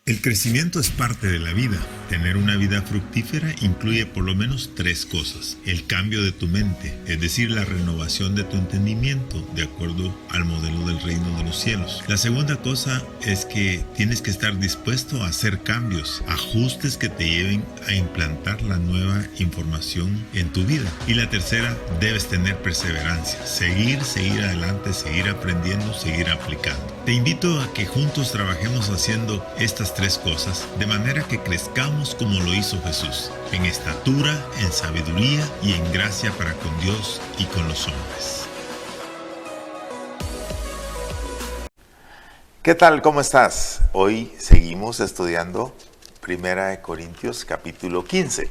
El crecimiento es parte de la vida. Tener una vida fructífera incluye por lo menos tres cosas. El cambio de tu mente, es decir, la renovación de tu entendimiento de acuerdo al modelo del reino de los cielos. La segunda cosa es que tienes que estar dispuesto a hacer cambios, ajustes que te lleven a implantar la nueva información en tu vida. Y la tercera, debes tener perseverancia, seguir adelante, seguir aprendiendo, seguir aplicando. Te invito a que juntos trabajemos haciendo estas tres cosas de manera que crezcamos como lo hizo Jesús, en estatura, en sabiduría y en gracia para con Dios y con los hombres. ¿Qué tal? ¿Cómo estás? Hoy seguimos estudiando 1 Corintios capítulo 15.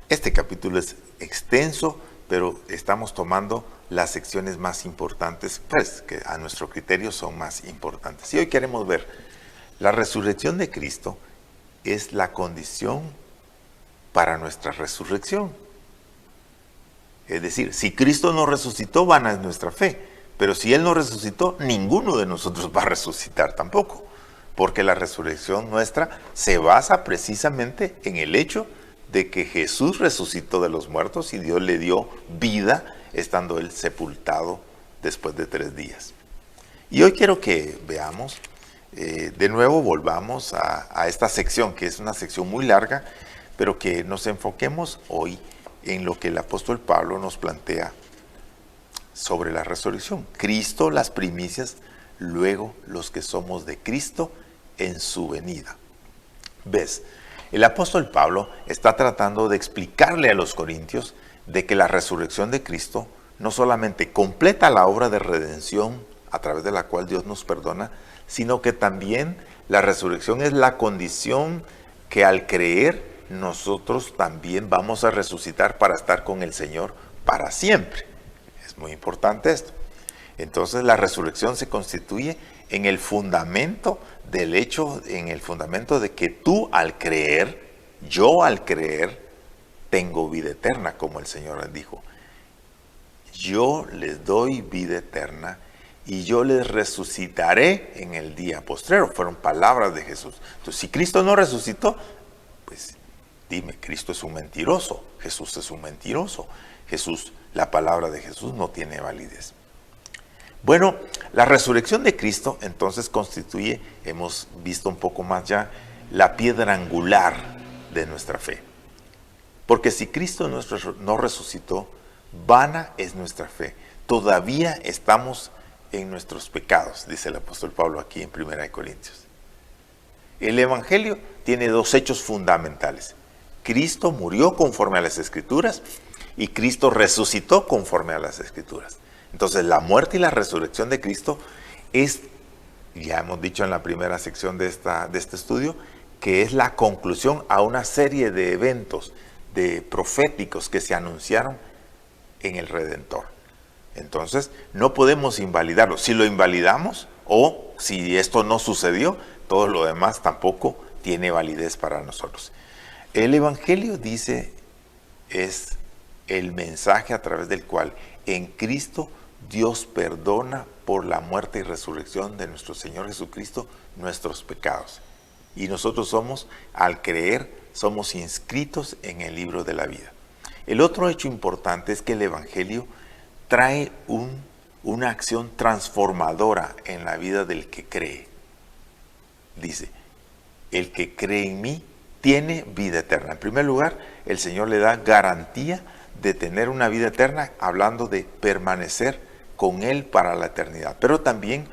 Este capítulo es extenso, pero estamos tomando las secciones más importantes, pues que a nuestro criterio son más importantes. Y hoy queremos ver la resurrección de Cristo es la condición para nuestra resurrección. Es decir, si Cristo no resucitó, vana es nuestra fe. Pero si Él no resucitó, ninguno de nosotros va a resucitar tampoco. Porque la resurrección nuestra se basa precisamente en el hecho de que Jesús resucitó de los muertos y Dios le dio vida estando Él sepultado después de 3 días. Y hoy quiero que veamos, de nuevo volvamos a esta sección, que es una sección muy larga, pero que nos enfoquemos hoy en lo que el apóstol Pablo nos plantea sobre la resurrección. Cristo, las primicias, luego los que somos de Cristo en su venida. ¿Ves? El apóstol Pablo está tratando de explicarle a los corintios de que la resurrección de Cristo no solamente completa la obra de redención a través de la cual Dios nos perdona, sino que también la resurrección es la condición que al creer nosotros también vamos a resucitar para estar con el Señor para siempre. Es muy importante esto. Entonces la resurrección se constituye en el fundamento del hecho, en el fundamento de que tú al creer, yo al creer, tengo vida eterna, como el Señor dijo. Yo les doy vida eterna y yo les resucitaré en el día postrero. Fueron palabras de Jesús. Entonces, si Cristo no resucitó, pues dime, Cristo es un mentiroso, Jesús es un mentiroso. Jesús, la palabra de Jesús no tiene validez. Bueno, la resurrección de Cristo entonces constituye, hemos visto un poco más ya, la piedra angular de nuestra fe. Porque si Cristo no resucitó, vana es nuestra fe. Todavía estamos en nuestros pecados, dice el apóstol Pablo aquí en 1 Corintios. El Evangelio tiene 2 hechos fundamentales. Cristo murió conforme a las Escrituras y Cristo resucitó conforme a las Escrituras. Entonces la muerte y la resurrección de Cristo es, ya hemos dicho en la primera sección de este estudio, que es la conclusión a una serie de eventos proféticos que se anunciaron en el Redentor. Entonces no podemos invalidarlo. Si lo invalidamos o si esto no sucedió, todo lo demás tampoco tiene validez para nosotros. El Evangelio dice, es el mensaje a través del cual en Cristo Dios perdona por la muerte y resurrección de nuestro Señor Jesucristo nuestros pecados. Y nosotros somos, al creer, somos inscritos en el libro de la vida. El otro hecho importante es que el Evangelio trae una acción transformadora en la vida del que cree. Dice, el que cree en mí tiene vida eterna. En primer lugar, el Señor le da garantía de tener una vida eterna, hablando de permanecer con Él para la eternidad. Pero también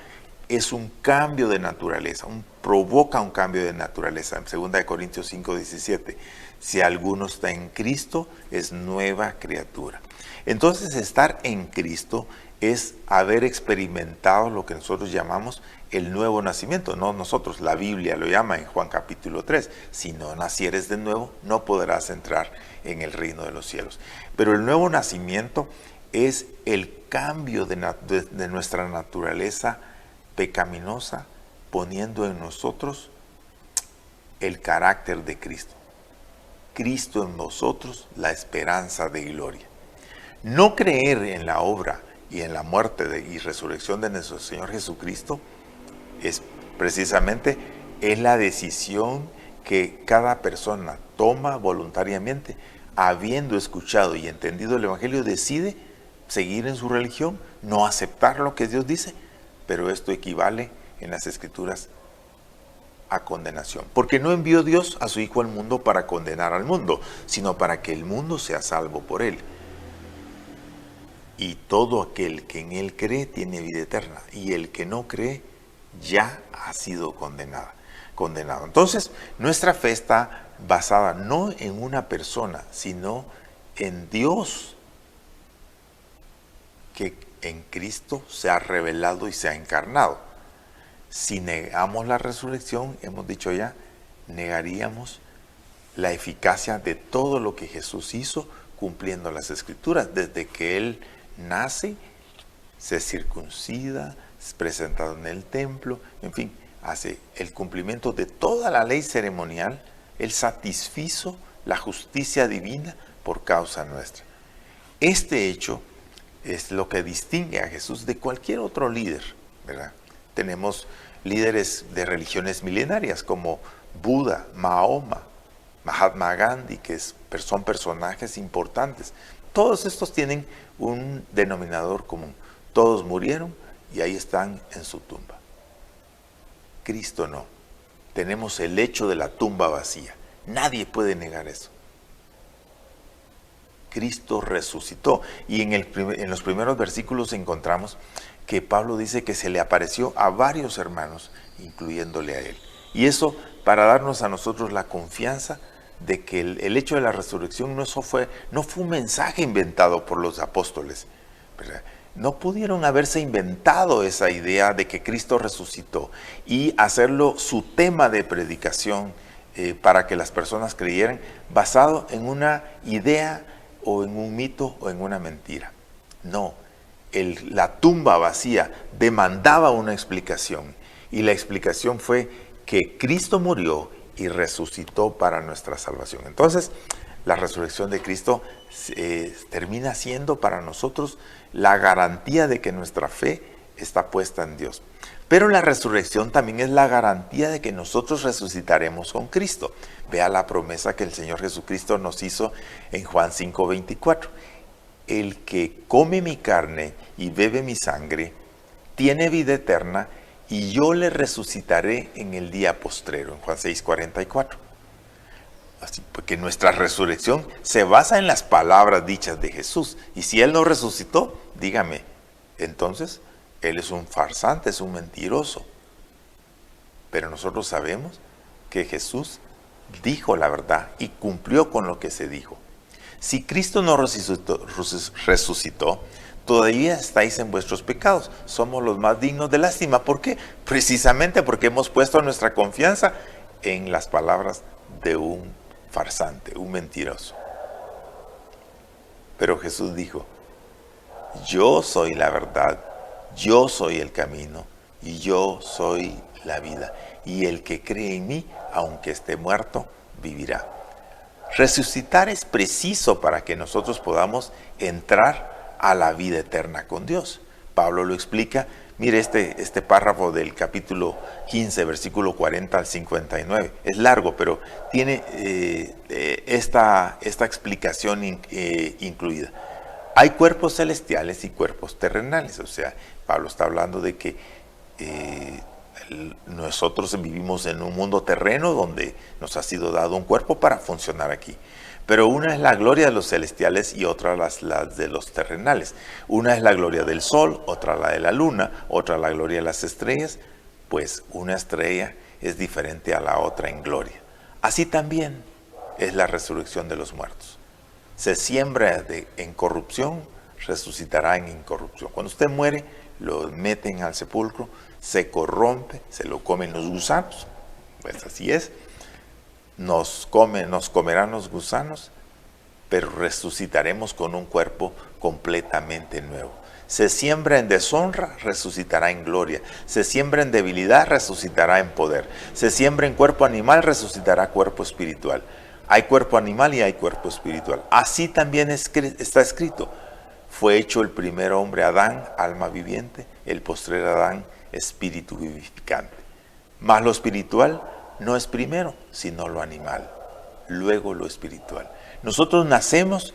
es un cambio de naturaleza, provoca un cambio de naturaleza. En 2 Corintios 5:17, si alguno está en Cristo, es nueva criatura. Entonces, estar en Cristo es haber experimentado lo que nosotros llamamos el nuevo nacimiento. No nosotros, la Biblia lo llama en Juan capítulo 3. Si no nacieres de nuevo, no podrás entrar en el reino de los cielos. Pero el nuevo nacimiento es el cambio de nuestra naturaleza pecaminosa, poniendo en nosotros el carácter de Cristo. Cristo en nosotros, la esperanza de gloria. No creer en la obra y en la muerte y resurrección de nuestro Señor Jesucristo es precisamente es la decisión que cada persona toma voluntariamente, habiendo escuchado y entendido el Evangelio, decide seguir en su religión, no aceptar lo que Dios dice, pero esto equivale en las Escrituras a condenación. Porque no envió Dios a su Hijo al mundo para condenar al mundo, sino para que el mundo sea salvo por él. Y todo aquel que en él cree tiene vida eterna, y el que no cree ya ha sido condenado. Entonces, nuestra fe está basada no en una persona, sino en Dios, que en Cristo se ha revelado y se ha encarnado. Si negamos la resurrección, hemos dicho ya, negaríamos la eficacia de todo lo que Jesús hizo cumpliendo las Escrituras. Desde que Él nace, se circuncida, es presentado en el templo, en fin, hace el cumplimiento de toda la ley ceremonial. Él satisfizo la justicia divina por causa nuestra. Este hecho es lo que distingue a Jesús de cualquier otro líder, ¿verdad? Tenemos líderes de religiones milenarias como Buda, Mahoma, Mahatma Gandhi, que son personajes importantes. Todos estos tienen un denominador común. Todos murieron y ahí están en su tumba. Cristo no. Tenemos el hecho de la tumba vacía. Nadie puede negar eso. Cristo resucitó. Y en los primeros versículos encontramos que Pablo dice que se le apareció a varios hermanos, incluyéndole a él. Y eso para darnos a nosotros la confianza de que el hecho de la resurrección no fue un mensaje inventado por los apóstoles, ¿verdad? No pudieron haberse inventado esa idea de que Cristo resucitó y hacerlo su tema de predicación para que las personas creyeran, basado en una idea o en un mito o en una mentira. No, la tumba vacía demandaba una explicación, y la explicación fue que Cristo murió y resucitó para nuestra salvación. Entonces, la resurrección de Cristo termina siendo para nosotros la garantía de que nuestra fe está puesta en Dios. Pero la resurrección también es la garantía de que nosotros resucitaremos con Cristo. Vea la promesa que el Señor Jesucristo nos hizo en Juan 5:24. El que come mi carne y bebe mi sangre tiene vida eterna, y yo le resucitaré en el día postrero, en Juan 6:44. Así, porque nuestra resurrección se basa en las palabras dichas de Jesús. Y si Él no resucitó, dígame, entonces Él es un farsante, es un mentiroso. Pero nosotros sabemos que Jesús dijo la verdad y cumplió con lo que se dijo. Si Cristo no resucitó, todavía estáis en vuestros pecados. Somos los más dignos de lástima. ¿Por qué? Precisamente porque hemos puesto nuestra confianza en las palabras de un farsante, un mentiroso. Pero Jesús dijo, yo soy la verdad, yo soy el camino y yo soy la vida. Y el que cree en mí, aunque esté muerto, vivirá. Resucitar es preciso para que nosotros podamos entrar a la vida eterna con Dios. Pablo lo explica. Mire este párrafo del capítulo 15, versículo 40 al 59. Es largo, pero tiene esta explicación incluida. Hay cuerpos celestiales y cuerpos terrenales. O sea, Pablo está hablando de que nosotros vivimos en un mundo terreno donde nos ha sido dado un cuerpo para funcionar aquí. Pero una es la gloria de los celestiales y otra las de los terrenales. Una es la gloria del sol, otra la de la luna, otra la gloria de las estrellas. Pues una estrella es diferente a la otra en gloria. Así también es la resurrección de los muertos. Se siembra en corrupción, resucitará en incorrupción. Cuando usted muere, lo meten al sepulcro, se corrompe, se lo comen los gusanos. Pues así es. Nos comerán los gusanos, pero resucitaremos con un cuerpo completamente nuevo. Se siembra en deshonra, resucitará en gloria. Se siembra en debilidad, resucitará en poder. Se siembra en cuerpo animal, resucitará cuerpo espiritual. Hay cuerpo animal y hay cuerpo espiritual. Así también está escrito. Fue hecho el primer hombre Adán, alma viviente, el postrer Adán, espíritu vivificante. Mas lo espiritual no es primero, sino lo animal, luego lo espiritual. Nosotros nacemos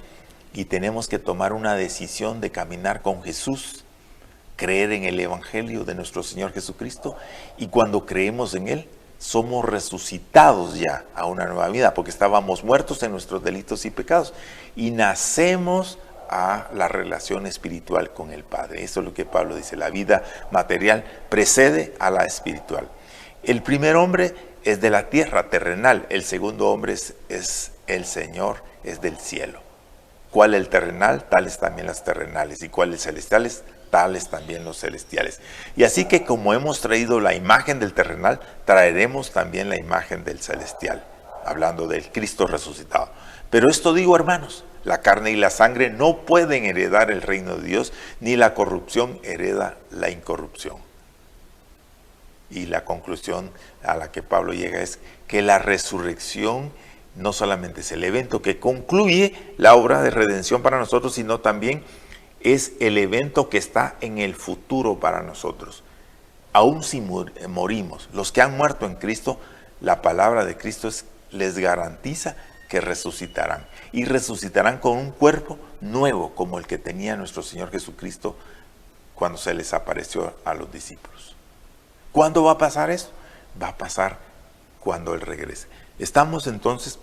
y tenemos que tomar una decisión de caminar con Jesús, creer en el Evangelio de nuestro Señor Jesucristo, y cuando creemos en Él, somos resucitados ya a una nueva vida, porque estábamos muertos en nuestros delitos y pecados, y nacemos a la relación espiritual con el Padre. Eso es lo que Pablo dice, la vida material precede a la espiritual. El primer hombre es de la tierra, terrenal. El segundo hombre es el Señor, es del cielo. ¿Cuál el terrenal? Tales también las terrenales. ¿Y cuáles celestiales? Tales también los celestiales. Y así que como hemos traído la imagen del terrenal, traeremos también la imagen del celestial, hablando del Cristo resucitado. Pero esto digo, hermanos, la carne y la sangre no pueden heredar el reino de Dios, ni la corrupción hereda la incorrupción. Y la conclusión a la que Pablo llega es que la resurrección no solamente es el evento que concluye la obra de redención para nosotros, sino también es el evento que está en el futuro para nosotros. Aún si morimos, los que han muerto en Cristo, la palabra de Cristo les garantiza que resucitarán. Y resucitarán con un cuerpo nuevo, como el que tenía nuestro Señor Jesucristo cuando se les apareció a los discípulos. ¿Cuándo va a pasar eso? Va a pasar cuando Él regrese. Estamos entonces,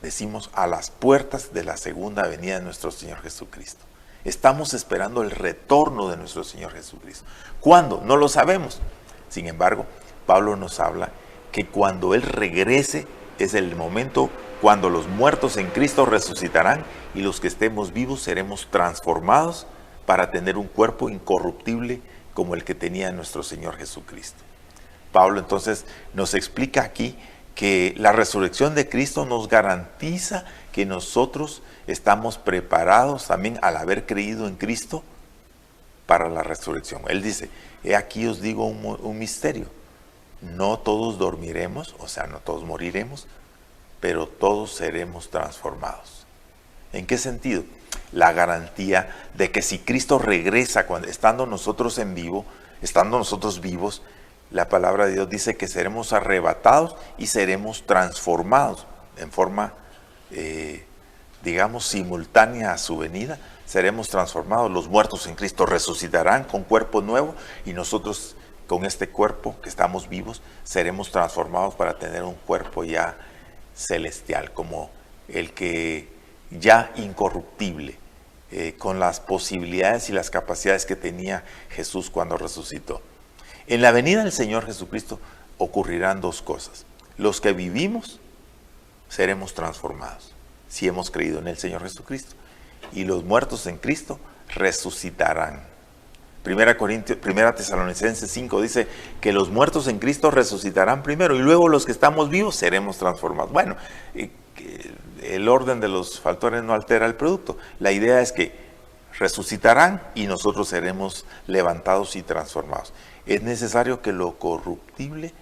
decimos, a las puertas de la segunda venida de nuestro Señor Jesucristo. Estamos esperando el retorno de nuestro Señor Jesucristo. ¿Cuándo? No lo sabemos. Sin embargo, Pablo nos habla que cuando Él regrese es el momento cuando los muertos en Cristo resucitarán y los que estemos vivos seremos transformados para tener un cuerpo incorruptible como el que tenía nuestro Señor Jesucristo. Pablo entonces nos explica aquí que la resurrección de Cristo nos garantiza que nosotros estamos preparados también al haber creído en Cristo para la resurrección. Él dice, he aquí os digo un misterio, no todos dormiremos, o sea, no todos moriremos, pero todos seremos transformados. ¿En qué sentido? La garantía de que si Cristo regresa, estando nosotros vivos, la palabra de Dios dice que seremos arrebatados y seremos transformados en forma, simultánea a su venida. Seremos transformados, los muertos en Cristo resucitarán con cuerpo nuevo y nosotros con este cuerpo que estamos vivos seremos transformados para tener un cuerpo ya celestial, como el que ya incorruptible, con las posibilidades y las capacidades que tenía Jesús cuando resucitó. En la venida del Señor Jesucristo ocurrirán dos cosas. Los que vivimos seremos transformados si hemos creído en el Señor Jesucristo, y los muertos en Cristo resucitarán. Primera Tesalonicenses 5 dice que los muertos en Cristo resucitarán primero y luego los que estamos vivos seremos transformados. Bueno, el orden de los factores no altera el producto. La idea es que resucitarán y nosotros seremos levantados y transformados. Es necesario que lo corruptible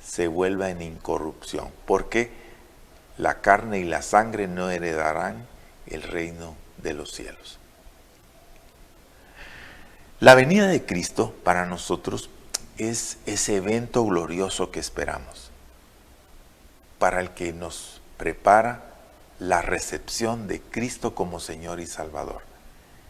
se vuelva en incorrupción, porque la carne y la sangre no heredarán el reino de los cielos. La venida de Cristo para nosotros es ese evento glorioso que esperamos, para el que nos prepara la recepción de Cristo como Señor y Salvador.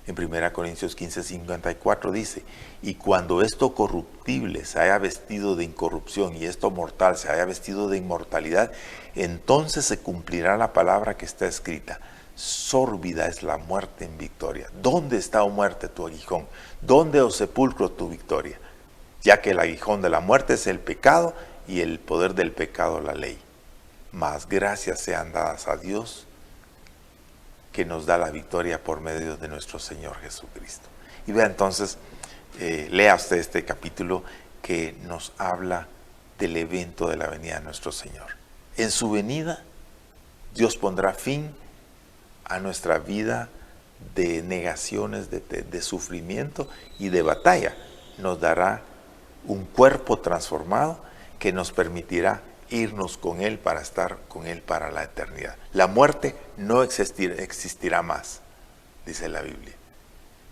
En 1 Corintios 15:54 dice, y cuando esto corruptible se haya vestido de incorrupción y esto mortal se haya vestido de inmortalidad, entonces se cumplirá la palabra que está escrita, sórbida es la muerte en victoria. ¿Dónde está, oh muerte, tu aguijón? ¿Dónde, oh sepulcro, tu victoria? Ya que el aguijón de la muerte es el pecado y el poder del pecado la ley. Mas gracias sean dadas a Dios que nos da la victoria por medio de nuestro Señor Jesucristo. Y vea entonces, lea usted este capítulo que nos habla del evento de la venida de nuestro Señor. En su venida, Dios pondrá fin a nuestra vida de negaciones, de sufrimiento y de batalla. Nos dará un cuerpo transformado que nos permitirá irnos con Él para estar con Él para la eternidad. La muerte no existirá más, dice la Biblia.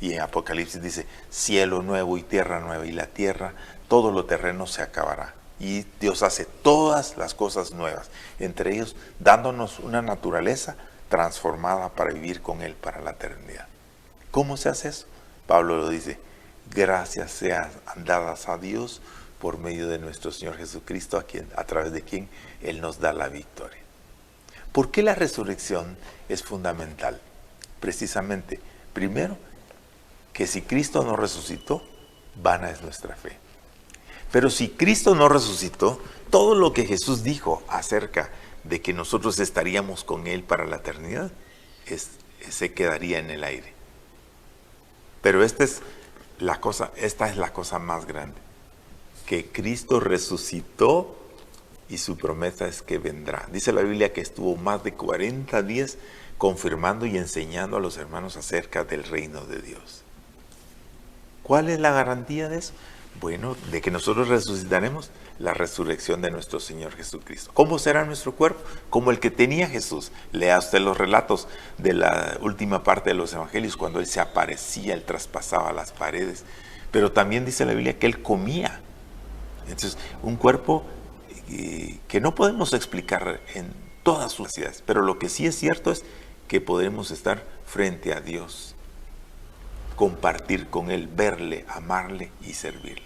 Y en Apocalipsis dice, cielo nuevo y tierra nueva, y la tierra, todo lo terreno se acabará. Y Dios hace todas las cosas nuevas, entre ellos dándonos una naturaleza transformada para vivir con Él para la eternidad. ¿Cómo se hace eso? Pablo lo dice: gracias sean dadas a Dios por medio de nuestro Señor Jesucristo, a través de quien Él nos da la victoria. ¿Por qué la resurrección es fundamental? Precisamente, primero, que si Cristo no resucitó, vana es nuestra fe. Pero si Cristo no resucitó, todo lo que Jesús dijo acerca de que nosotros estaríamos con Él para la eternidad, se quedaría en el aire. Pero esta es la cosa más grande, que Cristo resucitó y su promesa es que vendrá. Dice la Biblia que estuvo más de 40 días confirmando y enseñando a los hermanos acerca del reino de Dios. ¿Cuál es la garantía de eso? Bueno, de que nosotros resucitaremos, la resurrección de nuestro Señor Jesucristo. ¿Cómo será nuestro cuerpo? Como el que tenía Jesús. Lea usted los relatos de la última parte de los evangelios, cuando Él se aparecía, Él traspasaba las paredes. Pero también dice la Biblia que Él comía. Entonces, un cuerpo que no podemos explicar en todas sus necesidades, pero lo que sí es cierto es que podremos estar frente a Dios, compartir con Él, verle, amarle y servirle.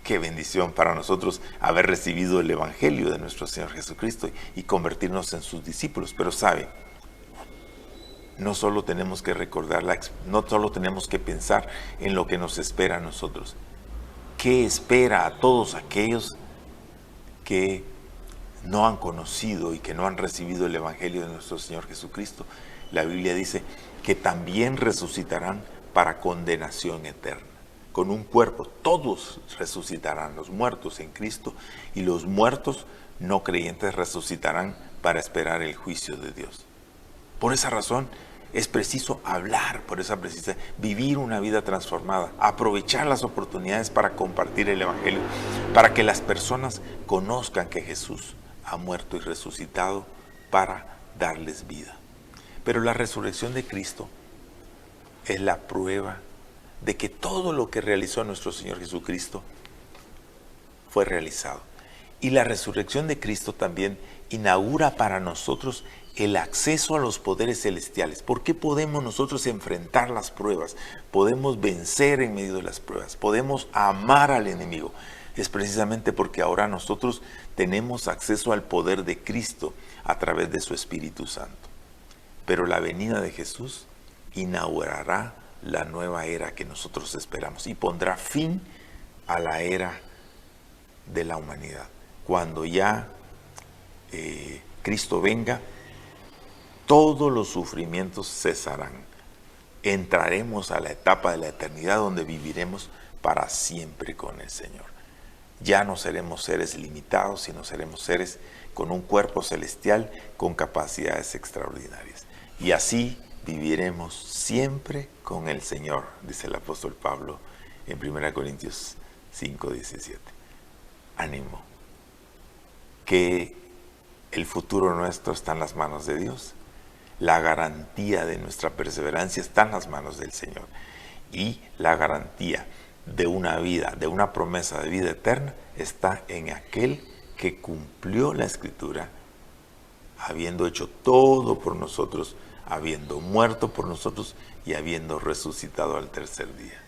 Qué bendición para nosotros haber recibido el Evangelio de nuestro Señor Jesucristo y convertirnos en sus discípulos. Pero sabe, no solo tenemos que recordar, no solo tenemos que pensar en lo que nos espera a nosotros. ¿Qué espera a todos aquellos que no han conocido y que no han recibido el Evangelio de nuestro Señor Jesucristo? La Biblia dice que también resucitarán para condenación eterna. Con un cuerpo, todos resucitarán, los muertos en Cristo, y los muertos no creyentes resucitarán para esperar el juicio de Dios. Por esa razón es preciso hablar, por esa precisa vivir una vida transformada, aprovechar las oportunidades para compartir el Evangelio, para que las personas conozcan que Jesús ha muerto y resucitado para darles vida. Pero la resurrección de Cristo es la prueba de que todo lo que realizó nuestro Señor Jesucristo fue realizado. Y la resurrección de Cristo también inaugura para nosotros el acceso a los poderes celestiales. ¿Por qué podemos nosotros enfrentar las pruebas? Podemos vencer en medio de las pruebas. Podemos amar al enemigo. Es precisamente porque ahora nosotros tenemos acceso al poder de Cristo a través de su Espíritu Santo. Pero la venida de Jesús inaugurará la nueva era que nosotros esperamos y pondrá fin a la era de la humanidad. Cuando ya Cristo venga, todos los sufrimientos cesarán. Entraremos a la etapa de la eternidad donde viviremos para siempre con el Señor. Ya no seremos seres limitados, sino seremos seres con un cuerpo celestial con capacidades extraordinarias. Y así viviremos siempre con el Señor, dice el apóstol Pablo en 1 Corintios 5:17. Ánimo, que el futuro nuestro está en las manos de Dios. La garantía de nuestra perseverancia está en las manos del Señor. Y la garantía de una vida, de una promesa de vida eterna, está en aquel que cumplió la Escritura, habiendo hecho todo por nosotros, habiendo muerto por nosotros y habiendo resucitado al tercer día.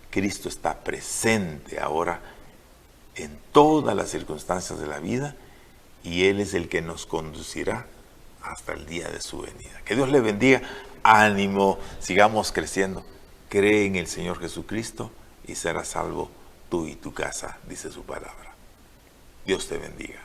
Cristo está presente ahora en todas las circunstancias de la vida y Él es el que nos conducirá hasta el día de su venida. Que Dios le bendiga. Ánimo, sigamos creciendo. Cree en el Señor Jesucristo y serás salvo tú y tu casa, dice su palabra. Dios te bendiga.